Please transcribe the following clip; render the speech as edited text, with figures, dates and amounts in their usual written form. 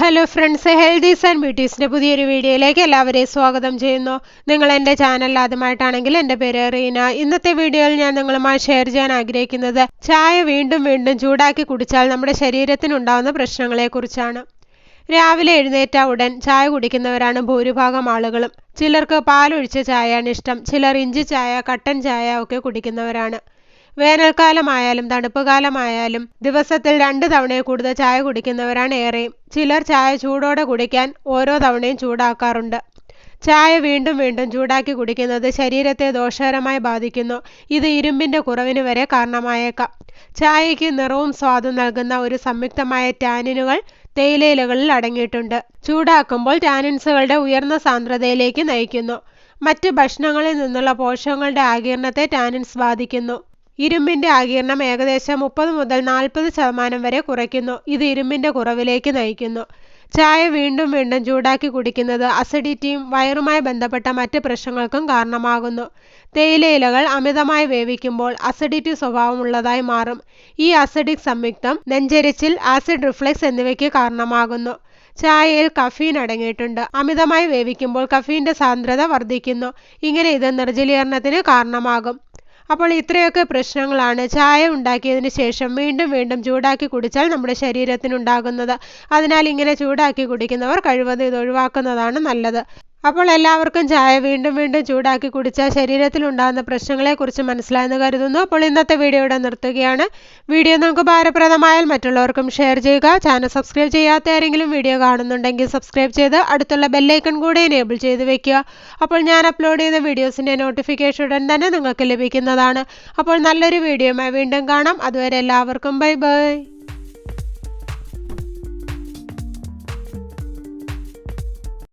Hello friends, healthies and ബ്യൂട്ടീസിൻ്റെ പുതിയൊരു വീഡിയോയിലേക്ക് എല്ലാവരെയും സ്വാഗതം ചെയ്യുന്നു. നിങ്ങൾ എൻ്റെ ചാനൽ ആദ്യമായിട്ടാണെങ്കിൽ എൻ്റെ പേര് റീന. ഇന്നത്തെ വീഡിയോയിൽ ഞാൻ നിങ്ങളുമായി ഷെയർ ചെയ്യാൻ ആഗ്രഹിക്കുന്നത് ചായ വീണ്ടും വീണ്ടും ചൂടാക്കി കുടിച്ചാൽ നമ്മുടെ ശരീരത്തിനുണ്ടാകുന്ന പ്രശ്നങ്ങളെക്കുറിച്ചാണ്. രാവിലെ എഴുന്നേറ്റ ഉടൻ ചായ കുടിക്കുന്നവരാണ് ഭൂരിഭാഗം ആളുകളും. ചിലർക്ക് പാലൊഴിച്ച ചായയാണ് ഇഷ്ടം, ചിലർ ഇഞ്ചി ചായ, കട്ടൻ ചായ ഒക്കെ കുടിക്കുന്നവരാണ്. വേനൽക്കാലമായാലും തണുപ്പ് കാലമായാലും ദിവസത്തിൽ 2 തവണയിൽ കൂടുതൽ ചായ കുടിക്കുന്നവരാണ് ഏറെയും. ചിലർ ചായ ചൂടോടെ കുടിക്കാൻ ഓരോ തവണയും ചൂടാക്കാറുണ്ട്. ചായ വീണ്ടും വീണ്ടും ചൂടാക്കി കുടിക്കുന്നത് ശരീരത്തെ ദോഷകരമായി ബാധിക്കുന്നു. ഇത് ഇരുമ്പിന്റെ കുറവിന് വരെ കാരണമായേക്കാം. ചായയ്ക്ക് നിറവും സ്വാദും നൽകുന്ന ഒരു സംയുക്തമായ ടാനിനുകൾ തേയിലയിലകളിൽ അടങ്ങിയിട്ടുണ്ട്. ചൂടാക്കുമ്പോൾ ടാനിൻസുകളുടെ ഉയർന്ന സാന്ദ്രതയിലേക്ക് നയിക്കുന്നു. മറ്റ് ഭക്ഷണങ്ങളിൽ നിന്നുള്ള പോഷകങ്ങളുടെ ആഗിരണത്തെ ടാനിൻസ് ബാധിക്കുന്നു. ഇരുമ്പിന്റെ ആഗിരണം ഏകദേശം 30 മുതൽ 40% വരെ കുറയ്ക്കുന്നു. ഇത് ഇരുമ്പിന്റെ കുറവിലേക്ക് നയിക്കുന്നു. ചായ വീണ്ടും വീണ്ടും ചൂടാക്കി കുടിക്കുന്നത് അസിഡിറ്റിയും വയറുമായി ബന്ധപ്പെട്ട മറ്റ് പ്രശ്നങ്ങൾക്കും കാരണമാകുന്നു. തേയിലയിലകൾ അമിതമായി വേവിക്കുമ്പോൾ അസിഡിറ്റി സ്വഭാവമുള്ളതായി മാറും. ഈ അസിഡിക് സംയുക്തം നെഞ്ചെരിച്ചിൽ, ആസിഡ് റിഫ്ലക്സ് എന്നിവയ്ക്ക് കാരണമാകുന്നു. ചായയിൽ കഫീൻ അടങ്ങിയിട്ടുണ്ട്. അമിതമായി വേവിക്കുമ്പോൾ കഫീന്റെ സാന്ദ്രത വർദ്ധിക്കുന്നു. ഇങ്ങനെ ഇത് നിർജ്ജലീകരണത്തിന് കാരണമാകും. അപ്പോൾ ഇത്രയൊക്കെ പ്രശ്നങ്ങളാണ് ചായ ഉണ്ടാക്കിയതിന് ശേഷം വീണ്ടും വീണ്ടും ചൂടാക്കി കുടിച്ചാൽ നമ്മുടെ ശരീരത്തിനുണ്ടാകുന്നത്. അതിനാൽ ഇങ്ങനെ ചൂടാക്കി കുടിക്കുന്നവർ കഴിവതും ഇത് ഒഴിവാക്കുന്നതാണ് നല്ലത്. അപ്പോൾ എല്ലാവർക്കും ചായ വീണ്ടും വീണ്ടും ചൂടാക്കി കുടിച്ചാൽ ശരീരത്തിലുണ്ടാകുന്ന പ്രശ്നങ്ങളെക്കുറിച്ച് മനസ്സിലായെന്ന് കരുതുന്നു. അപ്പോൾ ഇന്നത്തെ വീഡിയോ ഇവിടെ നിർത്തുകയാണ്. വീഡിയോ നിങ്ങൾക്ക് ഉപകാരപ്രദമായാൽ മറ്റുള്ളവർക്കും ഷെയർ ചെയ്യുക. ചാനൽ സബ്സ്ക്രൈബ് ചെയ്യാത്ത ആരെങ്കിലും വീഡിയോ കാണുന്നുണ്ടെങ്കിൽ സബ്സ്ക്രൈബ് ചെയ്ത് അടുത്തുള്ള ബെല്ലൈക്കൺ കൂടെ എനേബിൾ ചെയ്ത് വെക്കുക. അപ്പോൾ ഞാൻ അപ്ലോഡ് ചെയ്യുന്ന വീഡിയോസിൻ്റെ നോട്ടിഫിക്കേഷൻ ഉടൻ തന്നെ നിങ്ങൾക്ക് ലഭിക്കുന്നതാണ്. അപ്പോൾ നല്ലൊരു വീഡിയോയുമായി വീണ്ടും കാണാം. അതുവരെ എല്ലാവർക്കും ബൈ ബൈ.